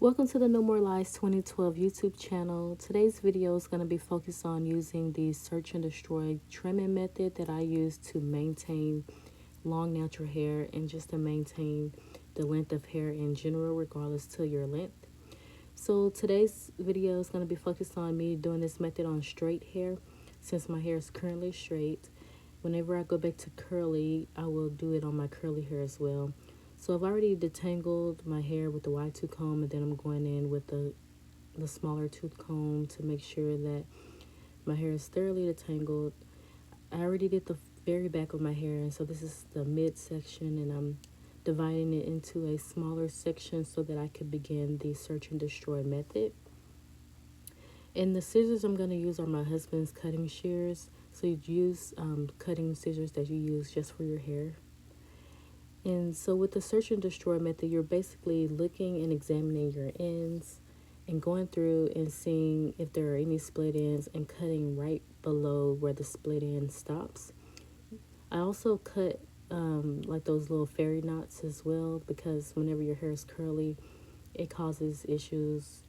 Welcome to the No More Lies 2012 YouTube channel. Today's video is going to be focused on using the search and destroy trimming method that I use to maintain long natural hair and just to maintain the length of hair in general, regardless to your length. So today's video is going to be focused on me doing this method on straight hair, since my hair is currently straight. Whenever I go back to curly, I will do it on my curly hair as well. So I've already detangled my hair with the wide tooth comb, and then I'm going in with the smaller tooth comb to make sure that my hair is thoroughly detangled. I already did the very back of my hair, and so this is the mid section, and I'm dividing it into a smaller section so that I could begin the search and destroy method. And the scissors I'm going to use are my husband's cutting shears. So you use cutting scissors that you use just for your hair. And so with the search and destroy method, you're basically looking and examining your ends and going through and seeing if there are any split ends and cutting right below where the split end stops. I also cut like those little fairy knots as well, because whenever your hair is curly, it causes issues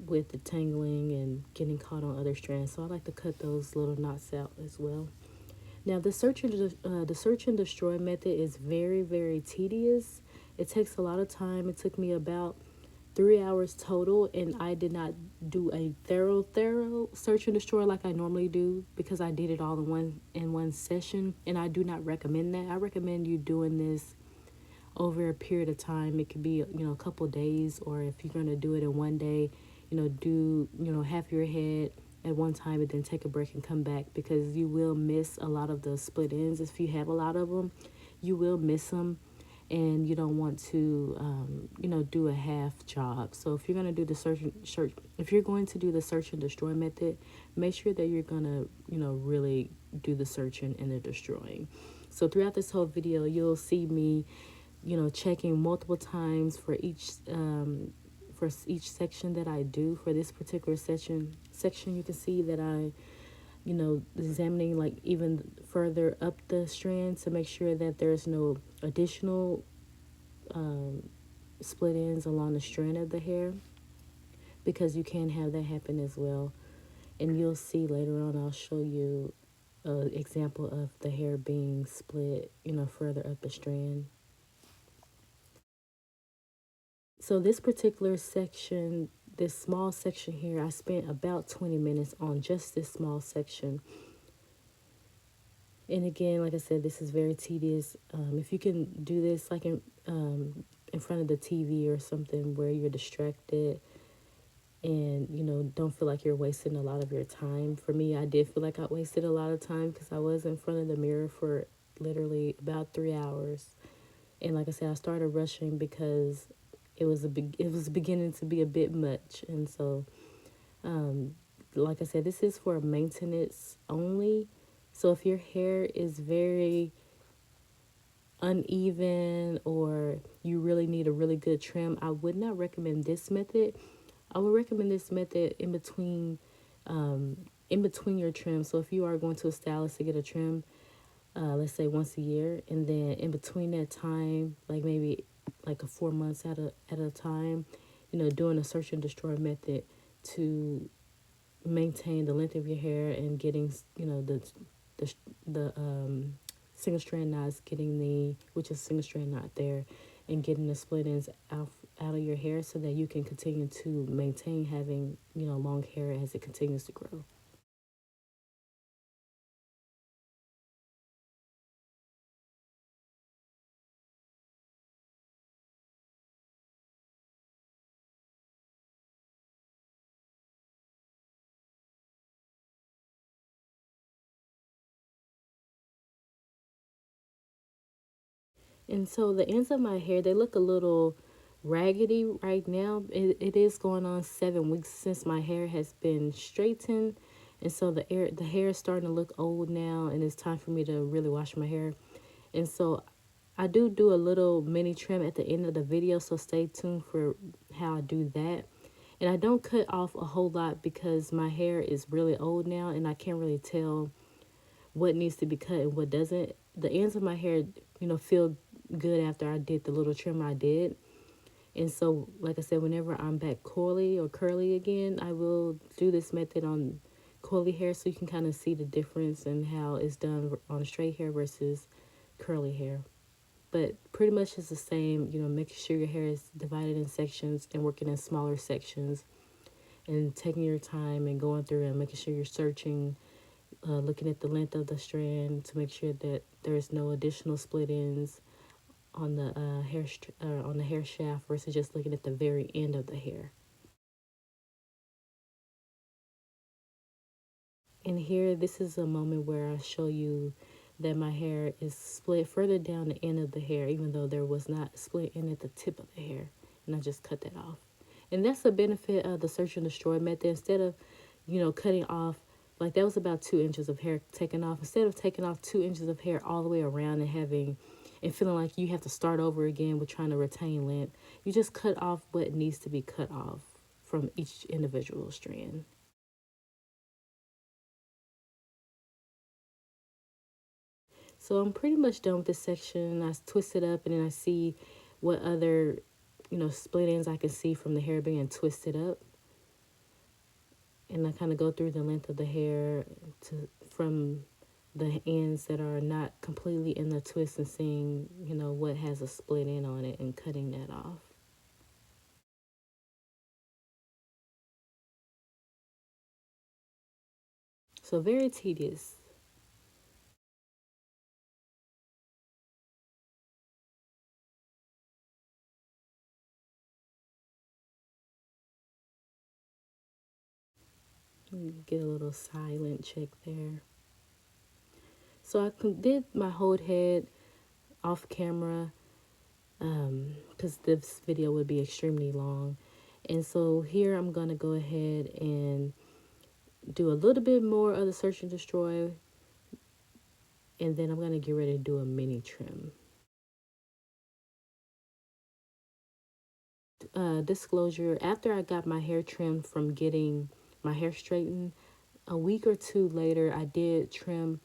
with the tangling and getting caught on other strands. So I like to cut those little knots out as well. Now, the search and destroy method is very, very tedious. It takes a lot of time. It took me about 3 hours total, and I did not do a thorough search and destroy like I normally do, because I did it all in one session, and I do not recommend that. I recommend you doing this over a period of time. It could be, a couple days, or if you're going to do it in one day, do half your head at one time and then take a break and come back, because you will miss a lot of the split ends. If you have a lot of them, you will miss them, and you don't want to do a half job. So if you're going to do the search and destroy method, make sure that you're going to really do the searching and the destroying. So throughout this whole video, you'll see me checking multiple times for each section that I do. For this particular section, you can see that I, examining like even further up the strand to make sure that there's no additional split ends along the strand of the hair, because you can have that happen as well. And you'll see later on, I'll show you an example of the hair being split, further up the strand. So this particular section, this small section here, I spent about 20 minutes on just this small section. And again, like I said, this is very tedious. If you can do this like in front of the TV or something where you're distracted and, don't feel like you're wasting a lot of your time. For me, I did feel like I wasted a lot of time, because I was in front of the mirror for literally about 3 hours. And like I said, I started rushing because it was beginning to be a bit much. And so like I said, this is for maintenance only. So if your hair is very uneven, or you really need a really good trim, I would not recommend this method. I would recommend this method in between your trim. So if you are going to a stylist to get a trim, let's say once a year, and then in between that time, like maybe like 4 months at a time, doing a search and destroy method to maintain the length of your hair and getting, the single strand knots, which is single strand knot there, and getting the split ends out of your hair, so that you can continue to maintain having, long hair as it continues to grow. And so the ends of my hair, they look a little raggedy right now. It is going on 7 weeks since my hair has been straightened. And so the hair is starting to look old now, and it's time for me to really wash my hair. And so I do a little mini trim at the end of the video, so stay tuned for how I do that. And I don't cut off a whole lot, because my hair is really old now, and I can't really tell what needs to be cut and what doesn't. The ends of my hair, feel good after I did the little trim I did. And so, like I said, whenever I'm back coily or curly again, I will do this method on coily hair so you can kind of see the difference in how it's done on straight hair versus curly hair. But pretty much it's the same, making sure your hair is divided in sections and working in smaller sections and taking your time and going through and making sure you're searching, looking at the length of the strand to make sure that there's no additional split ends on the on the hair shaft versus just looking at the very end of the hair. And here, this is a moment where I show you that my hair is split further down the end of the hair, even though there was not a split end at the tip of the hair. And I just cut that off. And that's the benefit of the search and destroy method. Instead of, cutting off, like that was about 2 inches of hair taken off. Instead of taking off 2 inches of hair all the way around and feeling like you have to start over again with trying to retain length, you just cut off what needs to be cut off from each individual strand. So I'm pretty much done with this section. I twist it up and then I see what other, split ends I can see from the hair being twisted up. And I kind of go through the length of the hair from the ends that are not completely in the twist and seeing, what has a split end on it and cutting that off. So very tedious. Get a little silent check there. So did my whole head off camera because this video would be extremely long. And so here I'm going to go ahead and do a little bit more of the search and destroy. And then I'm going to get ready to do a mini trim. Disclosure, after I got my hair trimmed from getting my hair straightened, a week or two later, I did trim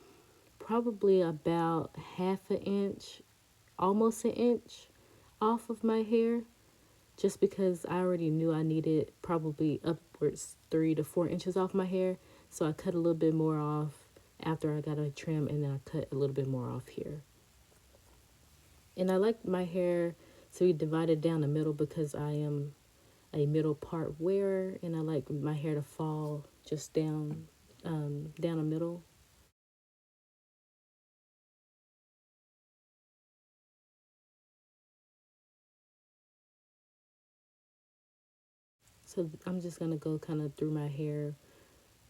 probably about half an inch, almost an inch off of my hair, just because I already knew I needed probably upwards 3 to 4 inches off my hair. So I cut a little bit more off after I got a trim, and then I cut a little bit more off here. And I like my hair to be divided down the middle because I am a middle part wearer, and I like my hair to fall just down the middle. So I'm just gonna go kind of through my hair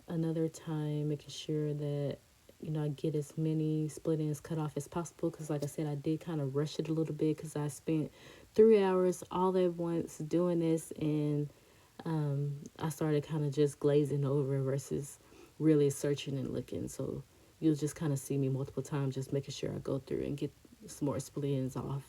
another time, making sure that I get as many split ends cut off as possible. Because, like I said, I did kind of rush it a little bit because I spent 3 hours all at once doing this, and I started kind of just glazing over versus really searching and looking. So you'll just kind of see me multiple times, just making sure I go through and get some more split ends off.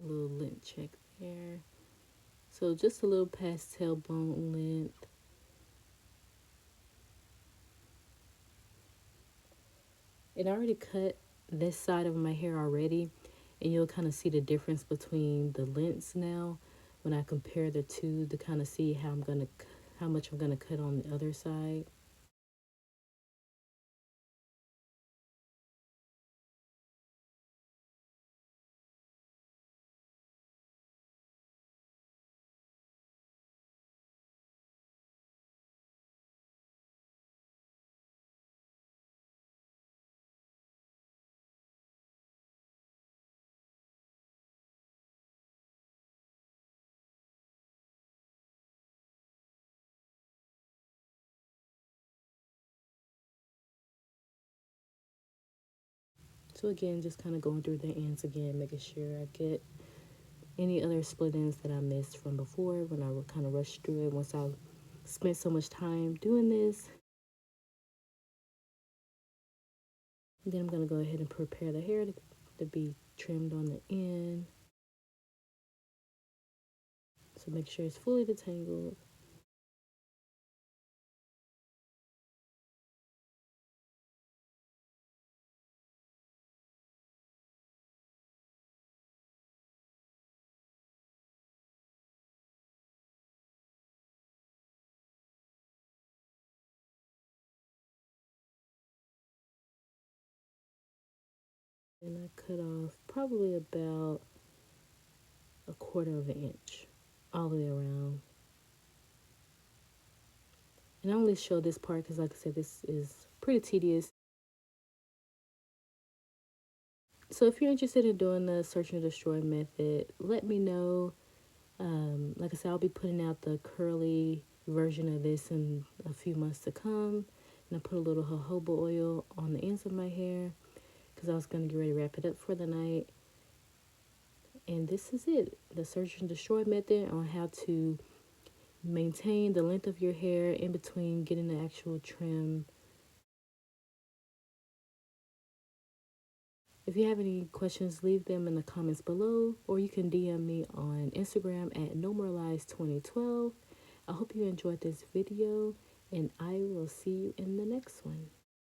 A little lint check there. So just a little past tailbone length. And I already cut this side of my hair already, and you'll kind of see the difference between the lengths now when I compare the two to kind of see how much I'm gonna cut on the other side. So again, just kind of going through the ends again, making sure I get any other split ends that I missed from before when I kind of rushed through it once I spent so much time doing this. And then I'm going to go ahead and prepare the hair to be trimmed on the end. to make sure it's fully detangled. And I cut off probably about a quarter of an inch all the way around. And I only show this part because, like I said, this is pretty tedious. So if you're interested in doing the search and destroy method, let me know. Like I said, I'll be putting out the curly version of this in a few months to come. And I put a little jojoba oil on the ends of my hair because I was going to get ready to wrap it up for the night. And this is it, the search and destroy method on how to maintain the length of your hair in between getting the actual trim. If you have any questions, leave them in the comments below, or you can DM me on Instagram at nomorelies2012. I hope you enjoyed this video, and I will see you in the next one.